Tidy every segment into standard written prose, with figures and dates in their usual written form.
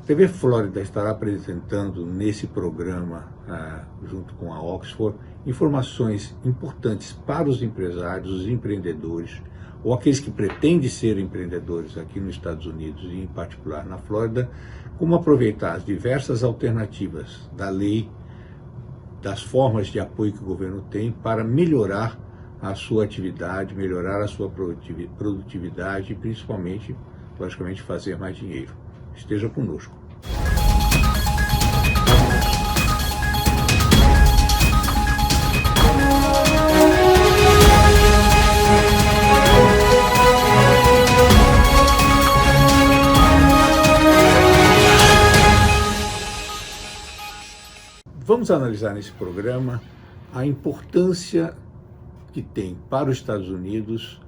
TV Flórida estará apresentando nesse programa, junto com a Oxford, informações importantes para os empresários, os empreendedores, ou aqueles que pretendem ser empreendedores aqui nos Estados Unidos e em particular na Flórida, como aproveitar as diversas alternativas da lei, das formas de apoio que o governo tem para melhorar a sua atividade, melhorar a sua produtividade e principalmente, logicamente, fazer mais dinheiro. Esteja conosco. Vamos analisar nesse programa a importância que tem para os Estados Unidos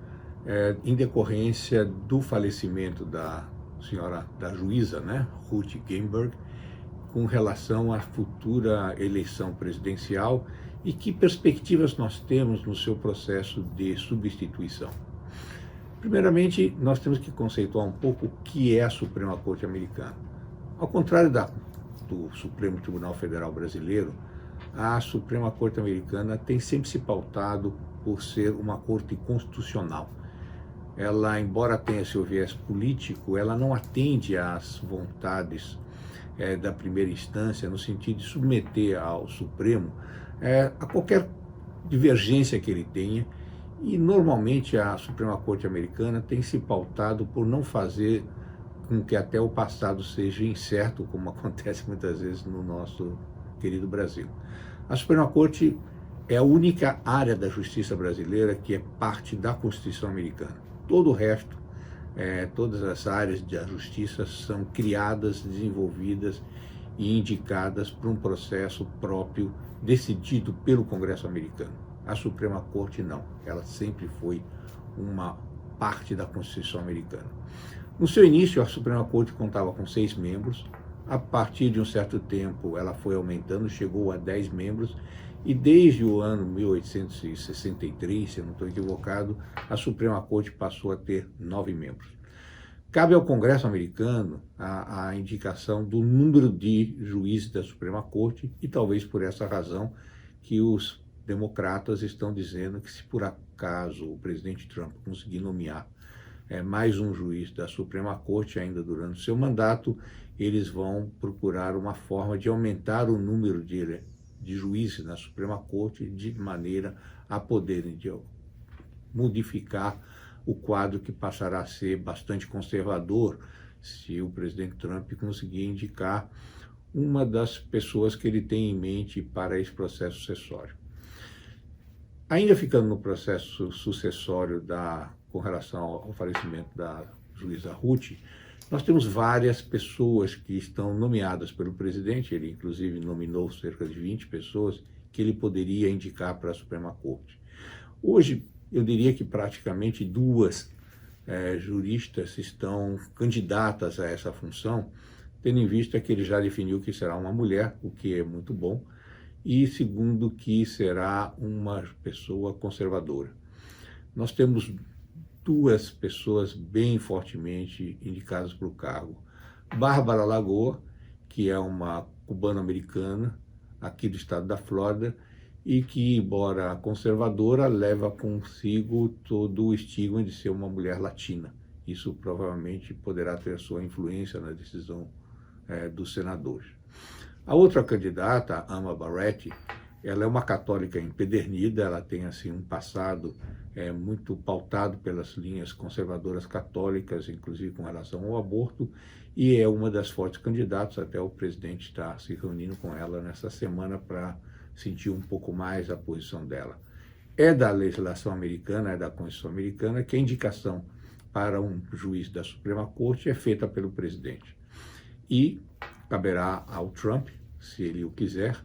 em decorrência do falecimento da juíza, Ruth Ginsburg, com relação à futura eleição presidencial e que perspectivas nós temos no seu processo de substituição. Primeiramente, nós temos que conceituar um pouco o que é a Suprema Corte Americana. Ao contrário do Supremo Tribunal Federal Brasileiro, a Suprema Corte Americana tem sempre se pautado por ser uma corte constitucional. Ela, embora tenha seu viés político, ela não atende às vontades da primeira instância, no sentido de submeter ao Supremo a qualquer divergência que ele tenha, e normalmente a Suprema Corte Americana tem se pautado por não fazer com que até o passado seja incerto, como acontece muitas vezes no nosso querido Brasil. A Suprema Corte é a única área da justiça brasileira que é parte da Constituição americana. Todo o resto, todas as áreas da justiça são criadas, desenvolvidas e indicadas por um processo próprio decidido pelo Congresso americano. A Suprema Corte não, ela sempre foi uma parte da Constituição americana. No seu início, a Suprema Corte contava com 6 membros, a partir de um certo tempo ela foi aumentando, chegou a 10 membros, e desde o ano 1863, se eu não estou equivocado, a Suprema Corte passou a ter 9 membros. Cabe ao Congresso americano a indicação do número de juízes da Suprema Corte, e talvez por essa razão que os democratas estão dizendo que se por acaso o presidente Trump conseguir nomear mais um juiz da Suprema Corte ainda durante o seu mandato, eles vão procurar uma forma de aumentar o número de juízes na Suprema Corte de maneira a poderem modificar o quadro que passará a ser bastante conservador se o presidente Trump conseguir indicar uma das pessoas que ele tem em mente para esse processo sucessório. Ainda ficando no processo sucessório com relação ao falecimento da juíza Ruth, nós temos várias pessoas que estão nomeadas pelo presidente, ele inclusive nominou cerca de 20 pessoas que ele poderia indicar para a Suprema Corte. Hoje, eu diria que praticamente 2 juristas estão candidatas a essa função, tendo em vista que ele já definiu que será uma mulher, o que é muito bom, e segundo que será uma pessoa conservadora. Nós temos 2 pessoas bem fortemente indicadas para o cargo. Bárbara Lagoa, que é uma cubano-americana aqui do estado da Flórida e que, embora conservadora, leva consigo todo o estigma de ser uma mulher latina. Isso provavelmente poderá ter sua influência na decisão dos senadores. A outra candidata, Ama Barrett, ela é uma católica empedernida, ela tem assim um passado muito pautado pelas linhas conservadoras católicas, inclusive com relação ao aborto, e é uma das fortes candidatas, até o presidente está se reunindo com ela nessa semana para sentir um pouco mais a posição dela. É da legislação americana, é da Constituição americana, que a indicação para um juiz da Suprema Corte é feita pelo presidente. E caberá ao Trump, se ele o quiser,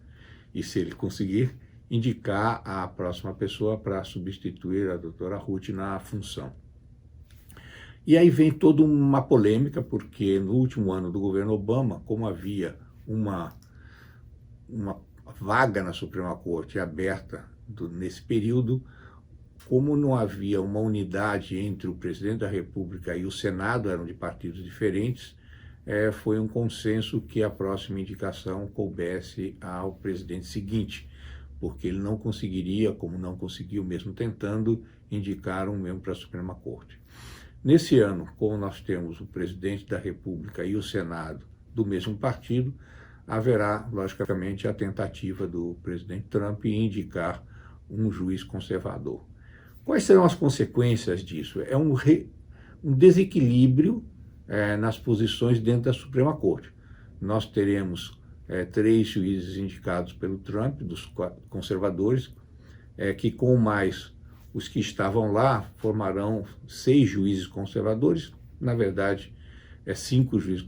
e se ele conseguir, indicar a próxima pessoa para substituir a doutora Ruth na função. E aí vem toda uma polêmica, porque no último ano do governo Obama, como havia uma vaga na Suprema Corte aberta nesse período, como não havia uma unidade entre o presidente da República e o Senado, eram de partidos diferentes, foi um consenso que a próxima indicação coubesse ao presidente seguinte, porque ele não conseguiria, como não conseguiu mesmo tentando, indicar um membro para a Suprema Corte. Nesse ano, como nós temos o presidente da República e o Senado do mesmo partido, haverá, logicamente, a tentativa do presidente Trump em indicar um juiz conservador. Quais serão as consequências disso? É um desequilíbrio nas posições dentro da Suprema Corte. Nós teremos 3 juízes indicados pelo Trump, dos conservadores, que com mais os que estavam lá formarão 6 juízes conservadores. Na verdade, 5 juízes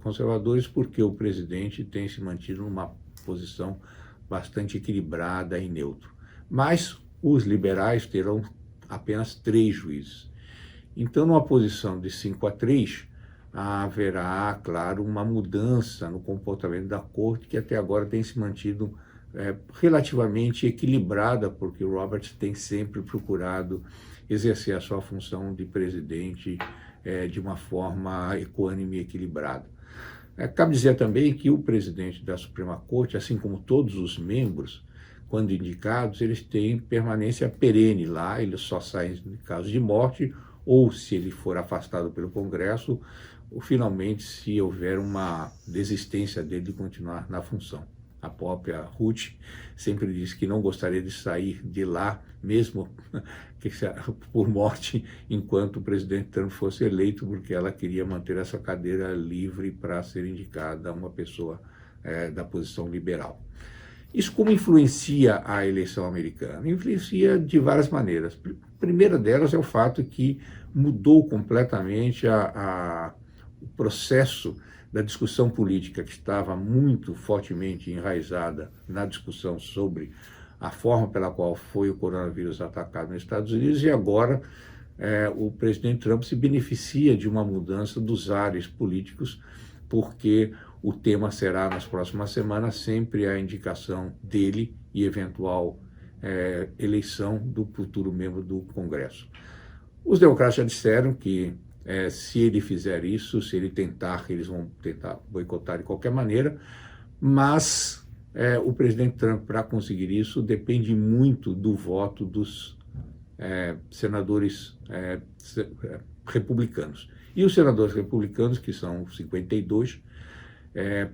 conservadores, porque o presidente tem se mantido numa posição bastante equilibrada e neutra. Mas os liberais terão apenas 3 juízes. Então, numa posição de 5-3, haverá, claro, uma mudança no comportamento da corte, que até agora tem se mantido relativamente equilibrada, porque o Roberts tem sempre procurado exercer a sua função de presidente de uma forma equânime e equilibrada. Cabe dizer também que o presidente da Suprema Corte, assim como todos os membros, quando indicados, eles têm permanência perene lá, eles só saem em caso de morte, ou se ele for afastado pelo Congresso, ou finalmente se houver uma desistência dele de continuar na função. A própria Ruth sempre disse que não gostaria de sair de lá, mesmo por morte, enquanto o presidente Trump fosse eleito, porque ela queria manter essa cadeira livre para ser indicada uma pessoa da posição liberal. Isso como influencia a eleição americana? Influencia de várias maneiras. A primeira delas é o fato que mudou completamente o processo da discussão política, que estava muito fortemente enraizada na discussão sobre a forma pela qual foi o coronavírus atacado nos Estados Unidos, e agora o presidente Trump se beneficia de uma mudança dos ares políticos, porque o tema será, nas próximas semanas, sempre a indicação dele e eventual eleição do futuro membro do Congresso. Os democratas já disseram que se ele fizer isso, se ele tentar, eles vão tentar boicotar de qualquer maneira, mas o presidente Trump, para conseguir isso, depende muito do voto dos senadores republicanos. E os senadores republicanos, que são 52,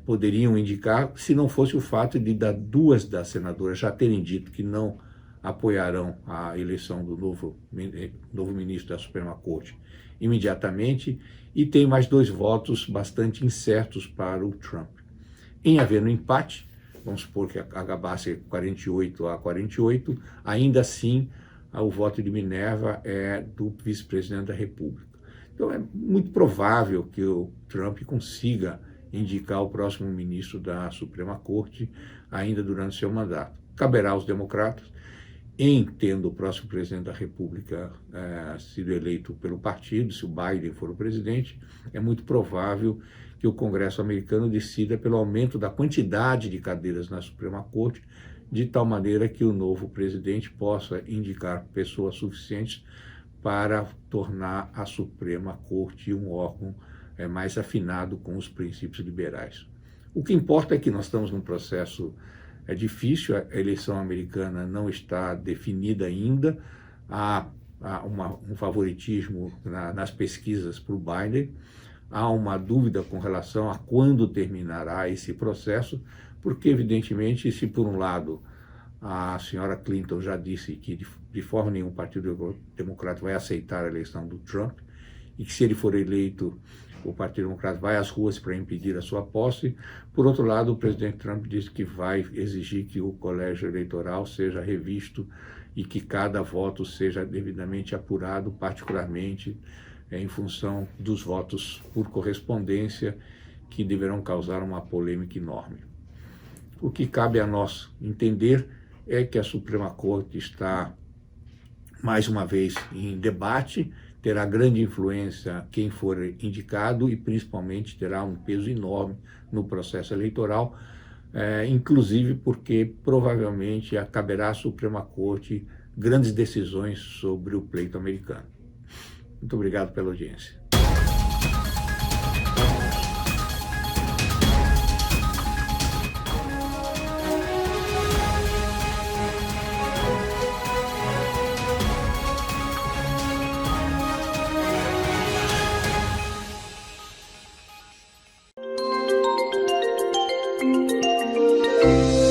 poderiam indicar, se não fosse o fato de 2 das senadoras já terem dito que não apoiarão a eleição do novo ministro da Suprema Corte imediatamente, e tem mais 2 votos bastante incertos para o Trump. Em havendo empate, vamos supor que acabasse 48-48, ainda assim o voto de Minerva é do vice-presidente da República. Então é muito provável que o Trump consiga indicar o próximo ministro da Suprema Corte ainda durante seu mandato. Caberá aos democratas, tendo o próximo presidente da República sido eleito pelo partido, se o Biden for o presidente, é muito provável que o Congresso americano decida pelo aumento da quantidade de cadeiras na Suprema Corte, de tal maneira que o novo presidente possa indicar pessoas suficientes para tornar a Suprema Corte um órgão mais afinado com os princípios liberais. O que importa é que nós estamos num processo difícil, a eleição americana não está definida ainda, há um favoritismo nas pesquisas para o Biden, há uma dúvida com relação a quando terminará esse processo, porque, evidentemente, se por um lado a senhora Clinton já disse que de forma nenhuma o Partido Democrata vai aceitar a eleição do Trump, e que se ele for eleito, o Partido Democrata vai às ruas para impedir a sua posse. Por outro lado, o presidente Trump disse que vai exigir que o colégio eleitoral seja revisto e que cada voto seja devidamente apurado, particularmente em função dos votos por correspondência, que deverão causar uma polêmica enorme. O que cabe a nós entender é que a Suprema Corte está, mais uma vez, em debate, terá grande influência quem for indicado e, principalmente, terá um peso enorme no processo eleitoral, inclusive porque, provavelmente, caberá à Suprema Corte grandes decisões sobre o pleito americano. Muito obrigado pela audiência. Música